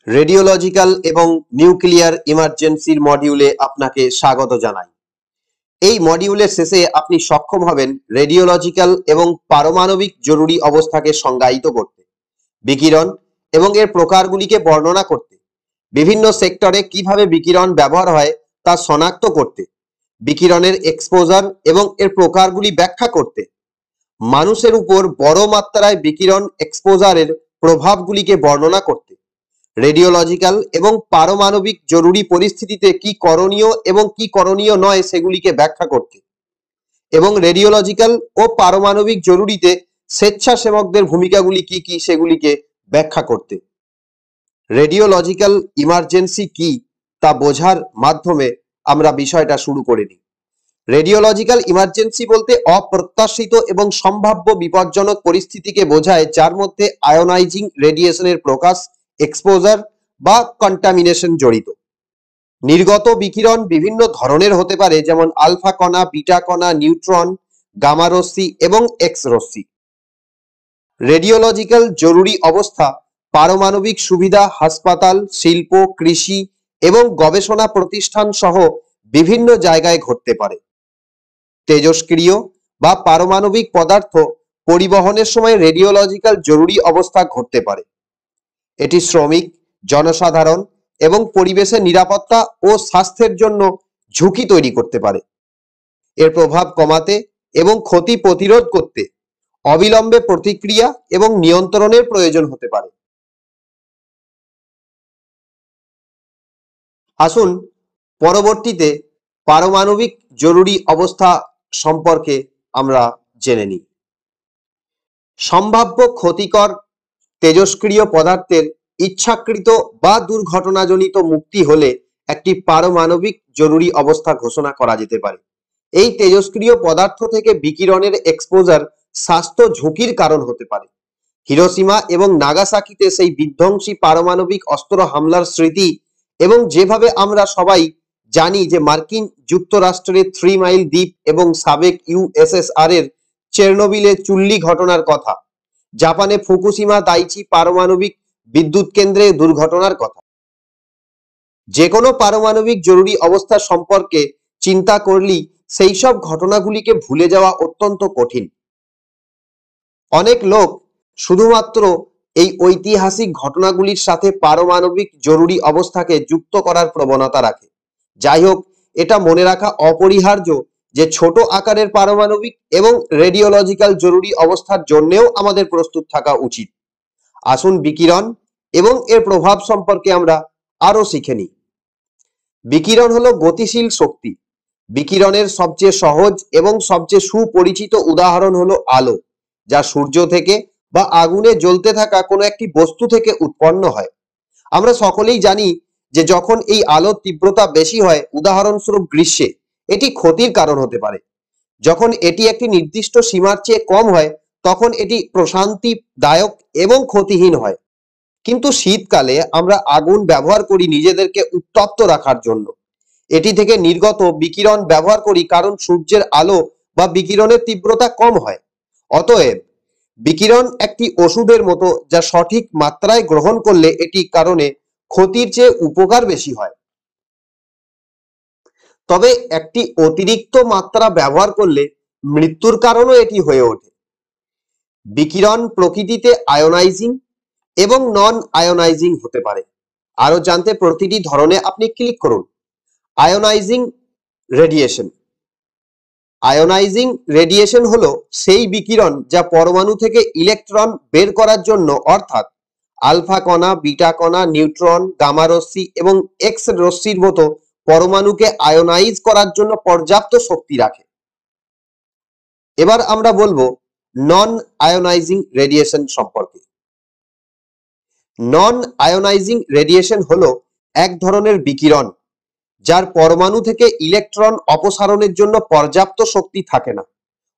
Radiological এবং nuclear ইমার্জেন্সির মডিউলে আপনাকে স্বাগত জানাই। এই মডিউলের শেষে আপনি সক্ষম হবেন রেডিওলজিক্যাল এবং পারমাণবিক জরুরি অবস্থাকে সংজ্ঞায়িত করতে, বিকিরণ এবং এর প্রকারগুলিকে বর্ণনা করতে, বিভিন্ন সেক্টরে কিভাবে বিকিরণ ব্যবহার হয় তা শনাক্ত করতে, বিকিরণের এক্সপোজার এবং এর প্রকারগুলি ব্যাখ্যা করতে, মানুষের উপর বড় মাত্রায় বিকিরণ এক্সপোজারের প্রভাবগুলিকে বর্ণনা করতে, রেডিওলজিক্যাল এবং পারমাণবিক জরুরি পরিস্থিতিতে কি করণীয় এবং কি করণীয় নয় সেগুলিকে ব্যাখ্যা করতে, এবং রেডিওলজিক্যাল ও পারমাণবিক জরুরিতে স্বেচ্ছাসেবকদের ভূমিকাগুলি কি কি সেগুলিকে ব্যাখ্যা করতে। রেডিওলজিক্যাল ইমার্জেন্সি কি তা বোঝার মাধ্যমে আমরা বিষয়টা শুরু করে নিই। রেডিওলজিক্যাল ইমার্জেন্সি বলতে অপ্রত্যাশিত এবং সম্ভাব্য বিপজ্জনক পরিস্থিতিকে বোঝায় যার মধ্যে আয়োনাইজিং রেডিয়েশনের প্রকাশ, এক্সপোজার বা কন্টামিনেশন জড়িত। নির্গত বিকিরণ বিভিন্ন ধরনের হতে পারে, যেমন আলফা কণা, বিটা কণা, নিউট্রন, গামা রশ্মি এবং এক্স রশ্মি। রেডিওলজিক্যাল জরুরি অবস্থা পারমাণবিক সুবিধা, হাসপাতাল, শিল্প, কৃষি এবং গবেষণা প্রতিষ্ঠান সহ বিভিন্ন জায়গায় ঘটতে পারে। তেজস্ক্রিয় বা পারমাণবিক পদার্থ পরিবহনের সময় রেডিওলজিক্যাল জরুরি অবস্থা ঘটতে পারে। এটি শ্রমিক, জনসাধারণ এবং পরিবেশের নিরাপত্তা ও স্বাস্থ্যের জন্য ঝুঁকি তৈরি করতে পারে। এর প্রভাব কমাতে এবং ক্ষতি প্রতিরোধ করতে অবিলম্বে প্রতিক্রিয়া এবং নিয়ন্ত্রণের প্রয়োজন হতে পারে। আসুন পরবর্তীতে পারমাণবিক জরুরি অবস্থা সম্পর্কে আমরা জেনে নিই। সম্ভাব্য ক্ষতিকর তেজস্ক্রিয় পদার্থের ইচ্ছাকৃত বা দুর্ঘটনাজনিত মুক্তি হলে একটি পারমাণবিক জরুরি অবস্থা ঘোষণা করা যেতে পারে। এই তেজস্ক্রিয় পদার্থ থেকে বিকিরণের এক্সপোজার স্বাস্থ্য ঝুঁকির কারণ হতে পারে। হিরোশিমা এবং নাগাসাকিতে সেই বিধ্বংসী পারমাণবিক অস্ত্র হামলার স্মৃতি, এবং যেভাবে আমরা সবাই জানি যে মার্কিন যুক্তরাষ্ট্রের 3 মাইল দ্বীপ এবং সাবেক ইউএসএসআর এর চেরনোবিলে চুল্লি ঘটনার কথা, জাপানে ফুকুশিমা দাইচি পারমাণবিক বিদ্যুৎ কেন্দ্রে দুর্ঘটনার কথা। যে কোনো পারমাণবিক জরুরি অবস্থা সম্পর্কে চিন্তা করলেই সেই সব ঘটনাগুলিকে ভুলে যাওয়া অত্যন্ত কঠিন। অনেক লোক শুধুমাত্র এই ঐতিহাসিক ঘটনাগুলির সাথে পারমাণবিক জরুরি অবস্থাকে যুক্ত করার প্রবণতা রাখে। যাই হোক, এটা মনে রাখা অপরিহার্য যে ছোট আকারের পারমাণবিক এবং রেডিওলজিক্যাল জরুরি অবস্থার জন্যেও আমাদের প্রস্তুত থাকা উচিত। আসুন বিকিরণ এবং এর প্রভাব সম্পর্কে আমরা আরো শিখে নিই। বিকিরণ হলো গতিশীল শক্তি। বিকিরণের সবচেয়ে সহজ এবং সবচেয়ে সুপরিচিত উদাহরণ হলো আলো, যা সূর্য থেকে বা আগুনে জ্বলতে থাকা কোনো একটি বস্তু থেকে উৎপন্ন হয়। আমরা সকলেই জানি যে যখন এই আলোর তীব্রতা বেশি হয়, উদাহরণস্বরূপ গ্রীষ্মে, এটি ক্ষতির কারণ হতে পারে। যখন এটি একটি নির্দিষ্ট সীমার চেয়ে কম হয়, তখন এটি প্রশান্তিদায়ক এবং ক্ষতিহীন হয়। কিন্তু শীতকালে আমরা আগুন ব্যবহার করি নিজেদেরকে উত্তপ্ত রাখার জন্য। এটি থেকে নির্গত বিকিরণ ব্যবহার করি কারণ সূর্যের আলো বা বিকিরণের তীব্রতা কম হয়। অতএব বিকিরণ একটি ওষুধের মতো, যা সঠিক মাত্রায় গ্রহণ করলে এটি কারণে ক্ষতির চেয়ে উপকার বেশি হয়। তবে একটি অতিরিক্ত মাত্রা ব্যবহার করলে মৃত্যুর কারণও এটি হয়ে ওঠে। বিকিরণ প্রকৃতিতে আয়োনাইজিং এবং নন আয়োনাইজিং হতে পারে। আরো জানতে প্রতিটি ধরনে আপনি ক্লিক করুন। Ionising radiation. আয়োনাইজিং রেডিয়েশন হলো সেই বিকিরণ যা পরমাণু থেকে ইলেকট্রন বের করার জন্য, অর্থাৎ আলফা কণা, বিটা কণা, নিউট্রন, গামা রশ্মি এবং এক্স রশ্মির মতো পরমাণুকে আয়োনাইজ করার জন্য পর্যাপ্ত শক্তি রাখে। এবার আমরা বলবো নন আয়োনাইজিং রেডিয়েশন সম্পর্কে। নন আয়োনাইজিং রেডিয়েশন হলো এক ধরনের বিকিরণ যার পরমাণু থেকে ইলেকট্রন অপসারণের জন্য পর্যাপ্ত শক্তি থাকে না।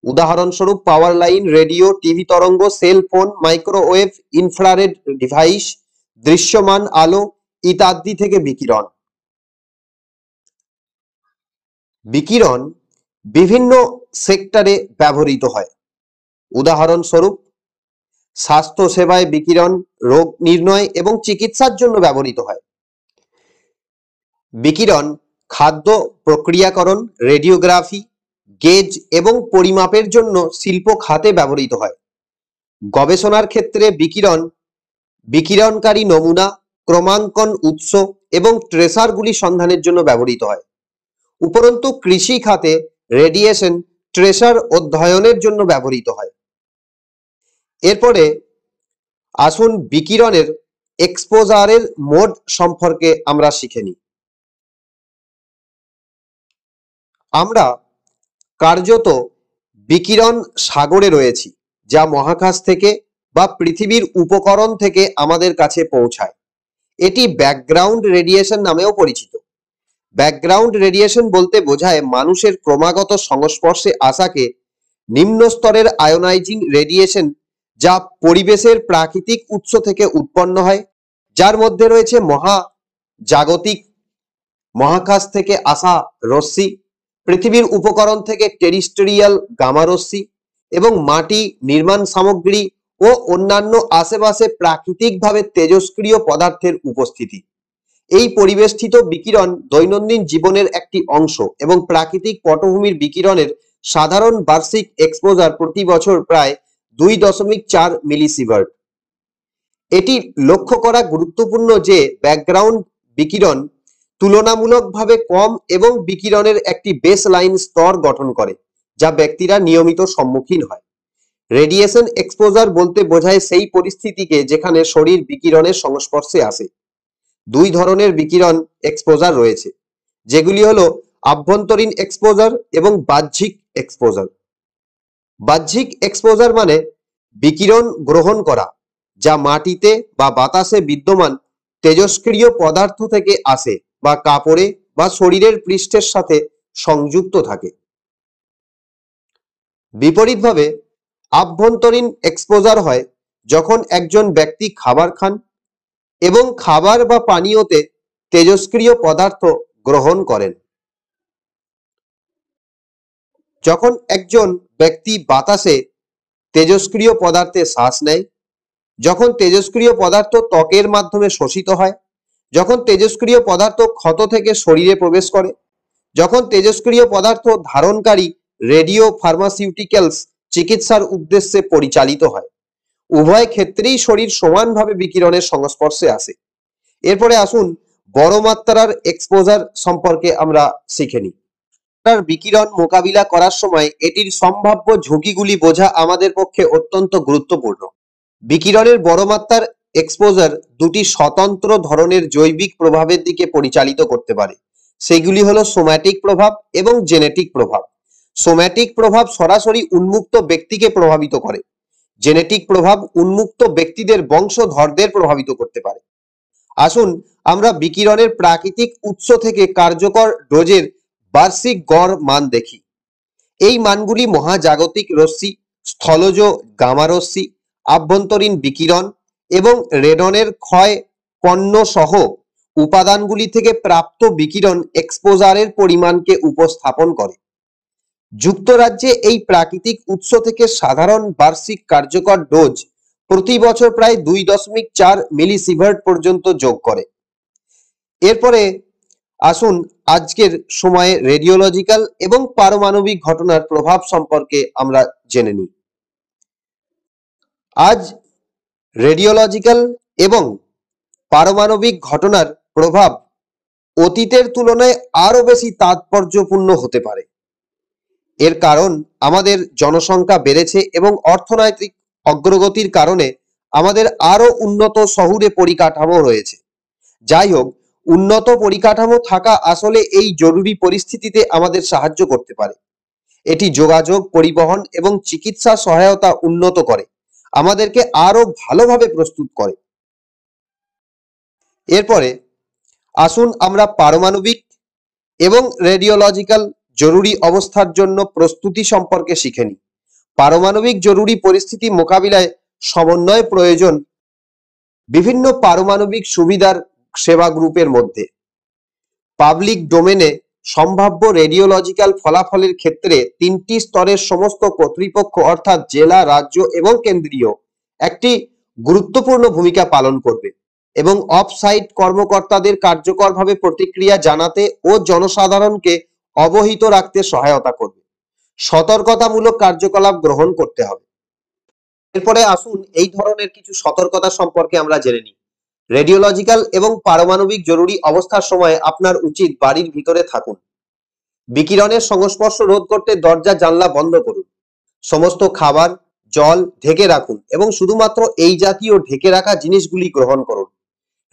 উদাহরণস্বরূপ পাওয়ার লাইন, রেডিও, টিভি তরঙ্গ, cell phone, microwave, infrared device, দৃশ্যমান আলো ইত্যাদি থেকে বিকিরণ। বিকিরণ বিভিন্ন সেক্টরে ব্যবহৃত হয়। উদাহরণস্বরূপ স্বাস্থ্য সেবায় বিকিরণ রোগ নির্ণয় এবং চিকিৎসার জন্য ব্যবহৃত হয়। বিকিরণ খাদ্য প্রক্রিয়াকরণ, রেডিওগ্রাফি, গেজ এবং পরিমাপের জন্য শিল্প খাতে ব্যবহৃত হয়। গবেষণার ক্ষেত্রে বিকিরণ বিকিরণকারী নমুনা, ক্রমাঙ্কন উৎস এবং ট্রেসারগুলি সন্ধানের জন্য ব্যবহৃত হয়। উপরন্তু কৃষি খাতে রেডিয়েশন ট্রেসার অধ্যয়নের জন্য ব্যবহৃত হয়। এরপরে আসুন বিকিরণের এক্সপোজারের মোড সম্পর্কে আমরা শিখে নিই। আমরা কার্যত বিকিরণ সাগরে রয়েছি, যা মহাকাশ থেকে বা পৃথিবীর উপকরণ থেকে আমাদের কাছে পৌঁছায়। এটি ব্যাকগ্রাউন্ড রেডিয়েশন নামেও পরিচিত। ব্যাকগ্রাউন্ড রেডিয়েশন বলতে বোঝায় মানুষের ক্রমাগত সংস্পর্শে আসাকে নিম্ন স্তরের আয়োনাইজিং রেডিয়েশন, যা পরিবেশের প্রাকৃতিক উৎস থেকে উৎপন্ন হয়, যার মধ্যে রয়েছে মহাজাগতিক মহাকাশ থেকে আসা রশ্মি, পৃথিবীর উপকরণ থেকে টেরিস্টেরিয়াল গামা রশ্মি এবং মাটি, নির্মাণ সামগ্রী ও অন্যান্য আশেপাশে প্রাকৃতিকভাবে তেজস্ক্রিয় পদার্থের উপস্থিতি। এই পরিবেষ্টিত বিকিরণ দৈনন্দিন জীবনের একটি অংশ এবং প্রাকৃতিক পটভূমির বিকিরণের সাধারণ বার্ষিক এক্সপোজার প্রতি বছর প্রায় 2.4 মিলিসিভার্ট। এটি লক্ষ্য করা গুরুত্বপূর্ণ যে ব্যাকগ্রাউন্ড বিকিরণ তুলনামূলকভাবে কম এবং বিকিরণের একটি বেসলাইন স্তর গঠন করে, যা ব্যক্তিরা নিয়মিত সম্মুখীন হয়। রেডিয়েশন এক্সপোজার বলতে বোঝায় সেই পরিস্থিতিকে যেখানে শরীর বিকিরণের সংস্পর্শে আসে। দুই ধরনের বিকিরণ এক্সপোজার রয়েছে, যেগুলি হলো আভ্যন্তরীণ এক্সপোজার এবং বাহ্যিক এক্সপোজার। বাহ্যিক এক্সপোজার মানে বিকিরণ গ্রহণ করা, যা মাটিতে বা বাতাসে বিদ্যমান তেজস্ক্রিয় পদার্থ থেকে আসে বা কাপড়ে বা শরীরের পৃষ্ঠের সাথে সংযুক্ত থাকে। বিপরীতভাবে আভ্যন্তরীণ এক্সপোজার হয় যখন একজন ব্যক্তি খাবার খান এবং খাবার বা পানীয়তে তেজস্ক্রিয় পদার্থ গ্রহণ করেন। যখন একজন ব্যক্তি বাতাসে তেজস্ক্রিয় পদার্থে শ্বাস নেয়, যখন তেজস্ক্রিয় পদার্থ ত্বকের মাধ্যমে শোষিত হয়, যখন তেজস্ক্রিয় পদার্থ ক্ষত থেকে শরীরে প্রবেশ করে, যখন তেজস্ক্রিয় পদার্থ ধারণকারী রেডিও ফার্মাসিউটিক্যালস চিকিৎসার উদ্দেশ্যে পরিচালিত হয়, উভয় ক্ষেত্রেই শরীর সমানভাবে বিকিরণের সংস্পর্শে আসে। এরপরে আসুন বড় মাত্রার এক্সপোজার সম্পর্কে আমরা শিখে নিই। বিকিরণ মোকাবিলা করার সময় এটির সম্ভাব্য ঝুঁকিগুলি বোঝা আমাদের পক্ষে অত্যন্ত গুরুত্বপূর্ণ। বিকিরণের বড় মাত্রার এক্সপোজার দুটি স্বতন্ত্র ধরনের জৈবিক প্রভাবের দিকে পরিচালিত করতে পারে। সেগুলি হলো সোম্যাটিক প্রভাব এবং জেনেটিক প্রভাব। সোম্যাটিক প্রভাব সরাসরি উন্মুক্ত ব্যক্তিকে প্রভাবিত করে। জেনেটিক প্রভাব উন্মুক্ত ব্যক্তিদের বংশধরদের প্রভাবিত করতে পারে। আসুন আমরা বিকিরণের প্রাকৃতিক উৎস থেকে কার্যকর ডোজের বার্ষিক গড় মান দেখি। এই মানগুলি মহাজাগতিক রশ্মি, স্থলজ গামা রশ্মি, আভ্যন্তরীণ বিকিরণ এবং রেডনের ক্ষয় পণ্য সহ উপাদানগুলি থেকে প্রাপ্ত বিকিরণ এক্সপোজারের পরিমাণকে উপস্থাপন করে। যুক্তরাজ্যে এই প্রাকৃতিক উৎস থেকে সাধারণ বার্ষিক কার্যকর ডোজ প্রতি বছর প্রায় 2.4 মিলিসিভার্ট পর্যন্ত যোগ করে। এরপরে আসুন আজকের সময়ে রেডিওলজিক্যাল এবং পারমাণবিক ঘটনার প্রভাব সম্পর্কে আমরা জেনে নিই। আজ রেডিওলজিক্যাল এবং পারমাণবিক ঘটনার প্রভাব অতীতের তুলনায় আরো বেশি তাৎপর্যপূর্ণ হতে পারে। এর কারণ আমাদের জনসংখ্যা বেড়েছে এবং অর্থনৈতিক অগ্রগতির কারণে আমাদের আরো উন্নত শহুরে পরিকাঠামো রয়েছে। যাই হোক, উন্নত পরিকাঠামো থাকা আসলে এই জরুরি পরিস্থিতিতে আমাদের সাহায্য করতে পারে। এটি যোগাযোগ, পরিবহন এবং চিকিৎসা সহায়তা উন্নত করে, আমাদেরকে আরো ভালোভাবে প্রস্তুত করে। এরপরে আসুন আমরা পারমাণবিক এবং রেডিওলজিক্যাল জরুরি অবস্থার জন্য প্রস্তুতি সম্পর্কে শিখে নিই। পারমাণবিক জরুরি পরিস্থিতি মোকাবিলায় সমন্বয় প্রয়োজন বিভিন্ন পারমাণবিক সুবিধার সেবা গ্রুপের মধ্যে। পাবলিক ডোমেনে সম্ভাব্য রেডিওলজিক্যাল ফলাফলের ক্ষেত্রে 3টি স্তরের সমস্ত কর্তৃপক্ষ অর্থাৎ জেলা, রাজ্য এবং কেন্দ্রীয় একটি গুরুত্বপূর্ণ ভূমিকা পালন করবে এবং অফ সাইট কর্মকর্তাদের কার্যকরভাবে প্রতিক্রিয়া জানাতে ও জনসাধারণকে অবহিত রাখতে সহায়তা করবে। সতর্কতামূলক কার্যকলাপ গ্রহণ করতে হবে। এরপরে আসুন এই ধরনের কিছু সতর্কতা সম্পর্কে আমরা জেনে নিই। রেডিওলজিক্যাল এবং পারমাণবিক জরুরি অবস্থার সময় আপনার উচিত বাড়ির ভিতরে থাকুন। বিকিরণের সংস্পর্শ রোধ করতে দরজা জানলা বন্ধ করুন। সমস্ত খাবার, জল ঢেকে রাখুন এবং শুধুমাত্র এই জাতীয় ঢেকে রাখা জিনিসগুলি গ্রহণ করুন।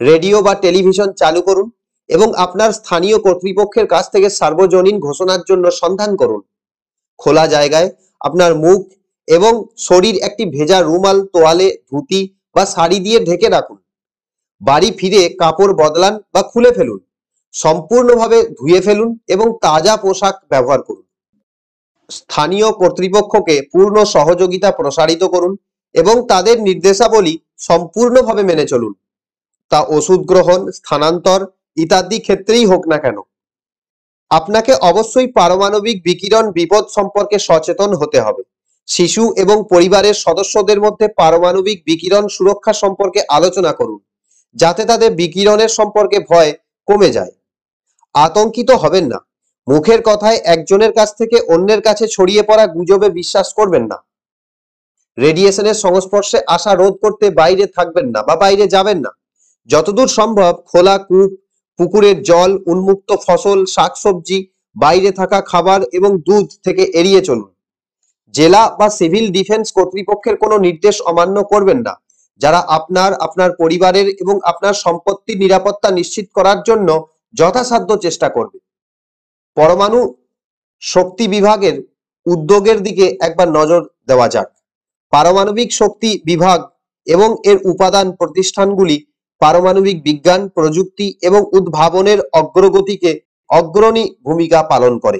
রেডিও বা টেলিভিশন চালু করুন এবং আপনার স্থানীয় কর্তৃপক্ষের কাছ থেকে সার্বজনীন ঘোষণার জন্য সন্ধান করুন। খোলা জায়গায় আপনার মুখ এবং শরীর একটি ভেজা রুমাল, তোয়ালে, ধুতি বা শাড়ি দিয়ে ঢেকে রাখুন। বাড়ি ফিরে কাপড় বদলান বা খুলে ফেলুন। সম্পূর্ণভাবে ধুয়ে ফেলুন এবং তাজা পোশাক ব্যবহার করুন। স্থানীয় কর্তৃপক্ষকে পূর্ণ সহযোগিতা প্রসারিত করুন এবং তাদের নির্দেশাবলী সম্পূর্ণভাবে মেনে চলুন। তা ওষুধ গ্রহণ, স্থানান্তর ইত্যাদি ক্ষেত্রেই হোক না কেন। আপনাকে অবশ্যই পারমাণবিক বিকিরণ বিপদ সম্পর্কে সচেতন হতে হবে। শিশু এবং পরিবারের সদস্যদের মধ্যে পারমাণবিক বিকিরণ সুরক্ষা সম্পর্কে আলোচনা করুন, যাতে তাদের বিকিরণের সম্পর্কে ভয় কমে যায়। আতঙ্কিত হবেন না। মুখের কথায় একজনের কাছ থেকে অন্যের কাছে ছড়িয়ে পড়া গুজবে বিশ্বাস করবেন না। রেডিয়েশনের সংস্পর্শে আসা রোধ করতে বাইরে থাকবেন না বা বাইরে যাবেন না। যতদূর সম্ভব খোলা কূপ, পুকুরের জল, উন্মুক্ত ফসল, শাকসবজি, বাইরে থাকা খাবার এবং দুধ থেকে এড়িয়ে চলুন। জেলা বা সিভিল ডিফেন্স কর্তৃপক্ষের কোনো নির্দেশ অমান্য করবেন না, যারা আপনার পরিবারের এবং আপনার সম্পত্তির নিরাপত্তা নিশ্চিত করার জন্য যথাসাধ্য চেষ্টা করবে। পরমাণু শক্তি বিভাগের উদ্যোগের দিকে একবার নজর দেওয়া যাক। পারমাণবিক শক্তি বিভাগ এবং এর উপাদান প্রতিষ্ঠানগুলি পারমাণবিক বিজ্ঞান, প্রযুক্তি এবং উদ্ভাবনের অগ্রগতিকে অগ্রণী ভূমিকা পালন করে।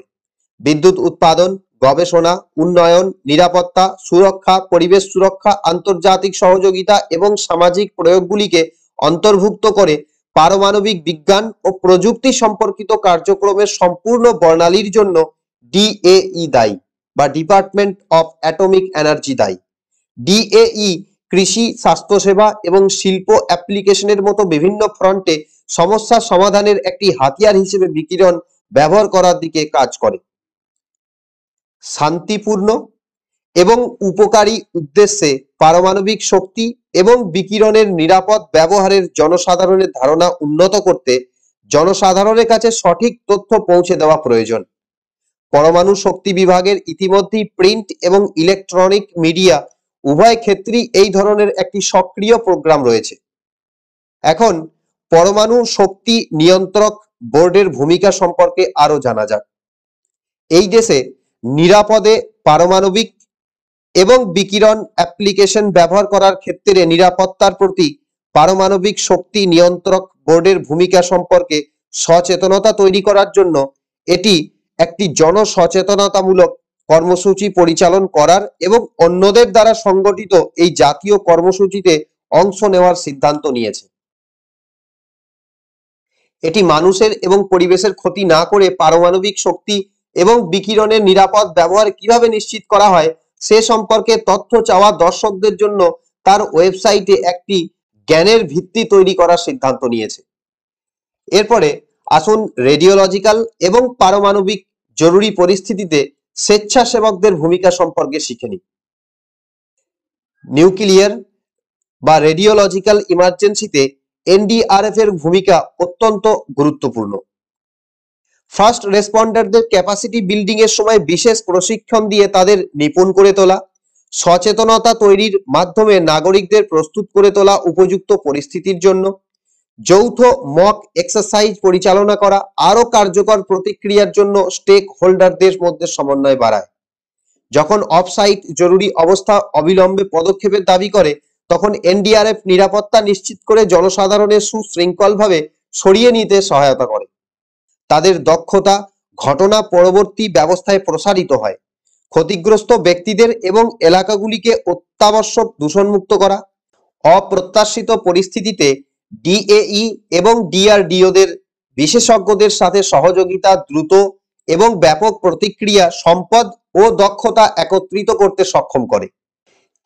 বিদ্যুৎ উৎপাদন, গবেষণা, উন্নয়ন, নিরাপত্তা, সুরক্ষা, পরিবেশ সুরক্ষা, আন্তর্জাতিক সহযোগিতা এবং সামাজিক প্রয়োগগুলিকে অন্তর্ভুক্ত করে পারমাণবিক বিজ্ঞান ও প্রযুক্তি সম্পর্কিত কার্যক্রমের সম্পূর্ণ বর্ণালীর জন্য ডিএই দায়ী বা ডিপার্টমেন্ট অফ অ্যাটমিক এনার্জি দায়ী। ডিএই কৃষি, স্বাস্থ্যসেবা এবং শিল্প অ্যাপ্লিকেশনের মতো বিভিন্ন ফ্রন্টে সমস্যা সমাধানের একটি হাতিয়ার হিসেবে বিকিরণ ব্যবহার করার দিকে কাজ করে। শান্তিপূর্ণ এবং উপকারী উদ্দেশ্যে পারমাণবিক শক্তি এবং বিকিরণের নিরাপদ ব্যবহারের জনসাধারণের ধারণা উন্নত করতে জনসাধারণের কাছে সঠিক তথ্য পৌঁছে দেওয়া প্রয়োজন। পরমাণু শক্তি বিভাগের ইতিমধ্যেই প্রিন্ট এবং ইলেকট্রনিক মিডিয়া উভয় ক্ষেত্রেই এই ধরনের একটি সক্রিয় প্রোগ্রাম রয়েছে। এখন পরমাণু শক্তি নিয়ন্ত্রক বোর্ডের ভূমিকা সম্পর্কে আরো জানা যাক। এই দেশে নিরাপদে পারমাণবিক এবং বিকিরণ অ্যাপ্লিকেশন ব্যবহার করার ক্ষেত্রে নিরাপত্তার প্রতি পারমাণবিক শক্তি নিয়ন্ত্রক বোর্ডের ভূমিকা সম্পর্কে সচেতনতা তৈরি করার জন্য এটি একটি জনসচেতনতামূলক কর্মসূচি পরিচালন করার এবং অন্যদের দ্বারা সংগঠিত এই জাতীয় কর্মসূচিতে অংশ নেওয়ার সিদ্ধান্ত নিয়েছে। এটি মানুষের এবং পরিবেশের ক্ষতি না করে পারমাণবিক শক্তি এবং বিকিরণের নিরাপদ ব্যবহার কিভাবে নিশ্চিত করা হয় সে সম্পর্কে তথ্য চাওয়া দর্শকদের জন্য তার ওয়েবসাইটে একটি জ্ঞানের ভিত্তি তৈরি করার সিদ্ধান্ত নিয়েছে। এরপরে আসুন রেডিওলজিক্যাল এবং পারমাণবিক জরুরি পরিস্থিতিতে স্বেচ্ছাসেবকদের ভূমিকা সম্পর্কে শিখে নিই। নিউক্লিয়ার বা রেডিওলজিক্যাল ইমার্জেন্সিতে এনডিআরএফ এর ভূমিকা অত্যন্ত গুরুত্বপূর্ণ। ফার্স্ট রেসপন্ডারদের ক্যাপাসিটি বিল্ডিং এর সময় বিশেষ প্রশিক্ষণ দিয়ে তাদের নিপুণ করে তোলা, সচেতনতা তৈরির মাধ্যমে নাগরিকদের প্রস্তুত করে তোলা উপযুক্ত পরিস্থিতির জন্য, যৌথ মক এক্সারসাইজ পরিচালনা করা আরো কার্যকর প্রতিক্রিয়ার জন্য স্টেক হোল্ডারদের মধ্যে সমন্বয় বাড়ায়। যখন অফসাইট জরুরি অবস্থা অবিলম্বে পদক্ষেপের দাবি করে তখন এনডিআরএফ নিরাপত্তা নিশ্চিত করে জনসাধারণের সুশৃঙ্খলভাবে সরিয়ে নিতে সহায়তা করে। তাদের দক্ষতা ঘটনা পরবর্তী ব্যবস্থায় প্রসারিত হয়। ক্ষতিগ্রস্ত ব্যক্তিদের এবং এলাকাগুলিকে অত্যাবশ্যক দূষণমুক্ত করা। অপ্রত্যাশিত পরিস্থিতিতে ডিএই এবং ডিআরডিওদের বিশেষজ্ঞদের সাথে সহযোগিতা দ্রুত এবং ব্যাপক প্রতিক্রিয়া, সম্পদ ও দক্ষতা একত্রিত করতে সক্ষম করে।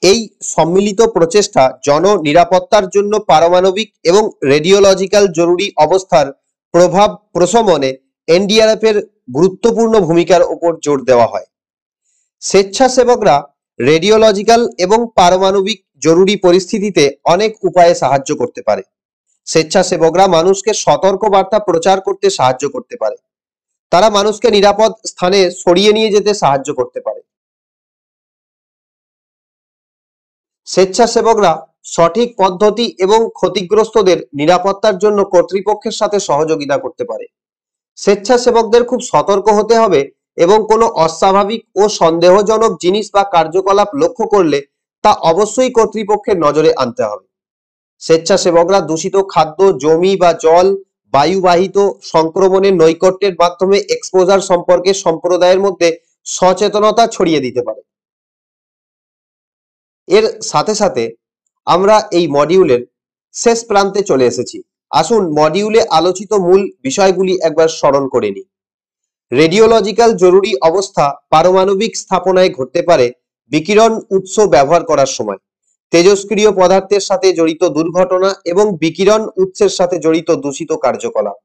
এই সম্মিলিত প্রচেষ্টা জননিরাপত্তার জন্য পারমাণবিক এবং রেডিওলজিক্যাল জরুরি অবস্থার প্রভাব প্রশমনে এনডিআরএফ এর গুরুত্বপূর্ণ ভূমিকার উপর জোর দেওয়া হয়। স্বেচ্ছাসেবকরা রেডিওলজিক্যাল এবং পারমাণবিক জরুরি পরিস্থিতিতে অনেক উপায়ে সাহায্য করতে পারে। স্বেচ্ছাসেবকরা মানুষকে সতর্ক বার্তা প্রচার করতে সাহায্য করতে পারে। তারা মানুষকে নিরাপদ স্থানে সরিয়ে নিয়ে যেতে সাহায্য করতে পারে। স্বেচ্ছাসেবকরা সঠিক পদ্ধতি এবং ক্ষতিগ্রস্তদের নিরাপত্তার জন্য কর্তৃপক্ষের সাথে সহযোগিতা করতে পারে। স্বেচ্ছাসেবকদের খুব সতর্ক হতে হবে এবং কোনো অস্বাভাবিক ও সন্দেহজনক জিনিস বা কার্যকলাপ লক্ষ্য করলে তা অবশ্যই কর্তৃপক্ষের নজরে আনতে হবে। স্বেচ্ছাসেবকরা দূষিত খাদ্য, জমি বা জল, বায়ুবাহিত সংক্রমণের নৈকট্যের মাধ্যমে এক্সপোজার সম্পর্কে সম্প্রদায়ের মধ্যে সচেতনতা ছড়িয়ে দিতে পারে। এর সাথে সাথে আমরা এই মডিউলের শেষ প্রান্তে চলে এসেছি। আসুন মডিউলে আলোচিত মূল বিষয়গুলি একবার স্মরণ করে নিই। রেডিওলজিক্যাল জরুরি অবস্থা পারমাণবিক স্থাপনায় ঘটতে পারে বিকিরণ উৎস ব্যবহার করার সময়, তেজস্ক্রিয় পদার্থের সাথে জড়িত দুর্ঘটনা এবং বিকিরণ উৎসের সাথে জড়িত দূষিত কার্যকলাপ।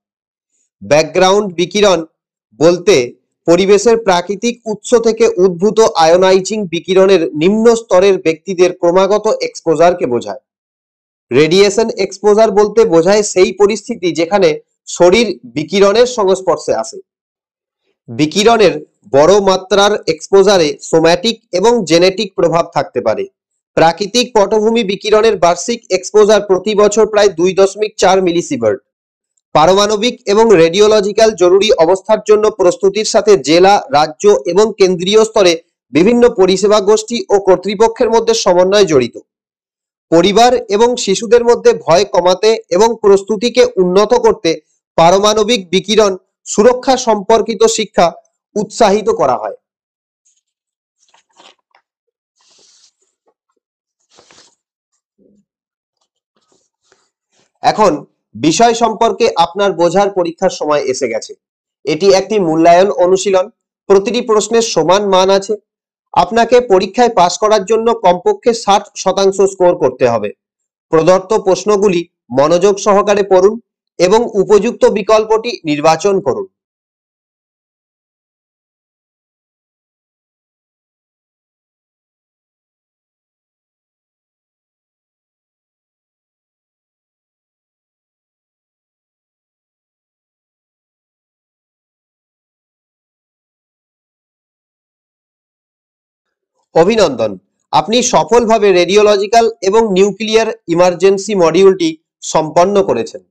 ব্যাকগ্রাউন্ড বিকিরণ বলতে পরিবেশের প্রাকৃতিক উৎস থেকে উদ্ভূত আয়োনাইজিং বিকিরণের নিম্ন স্তরের ব্যক্তিদের ক্রমাগত এক্সপোজারকে বোঝায়। রেডিয়েশন এক্সপোজার বলতে বোঝায় সেই পরিস্থিতি যেখানে শরীর বিকিরণের সংস্পর্শে আসে। বিকিরণের বড় মাত্রার এক্সপোজারে সোম্যাটিক এবং জেনেটিক প্রভাব থাকতে পারে। প্রাকৃতিক পটভূমি বিকিরণের বার্ষিক এক্সপোজার প্রতি বছর প্রায় 2.4 মিলিসিভার্ট। পারমাণবিক এবং রেডিওলজিক্যাল জরুরি অবস্থার জন্য প্রস্তুতির সাথে জেলা, রাজ্য এবং কেন্দ্রীয় স্তরে বিভিন্ন পরিষেবা গোষ্ঠী ও কর্তৃপক্ষের মধ্যে সমন্বয় জড়িত। পরিবার এবং শিশুদের মধ্যে ভয় কমাতে এবং প্রস্তুতিকে উন্নত করতে পারমাণবিক বিকিরণ সুরক্ষা সম্পর্কিত শিক্ষা উৎসাহিত করা হয়। এখন বিষয় সম্পর্কে আপনার বোঝার পরীক্ষার সময় এসে গেছে। এটি একটি মূল্যায়ন অনুশীলন। প্রতিটি প্রশ্নের সমান মান আছে। আপনাকে পরীক্ষায় পাস করার জন্য কমপক্ষে 60% স্কোর করতে হবে। প্রদত্ত প্রশ্নগুলি মনোযোগ সহকারে পড়ুন এবং উপযুক্ত বিকল্পটি নির্বাচন করুন। অভিনন্দন, আপনি সফলভাবে রেডিওলজিক্যাল এবং নিউক্লিয়ার ইমার্জেন্সি মডিউলটি সম্পন্ন করেছেন।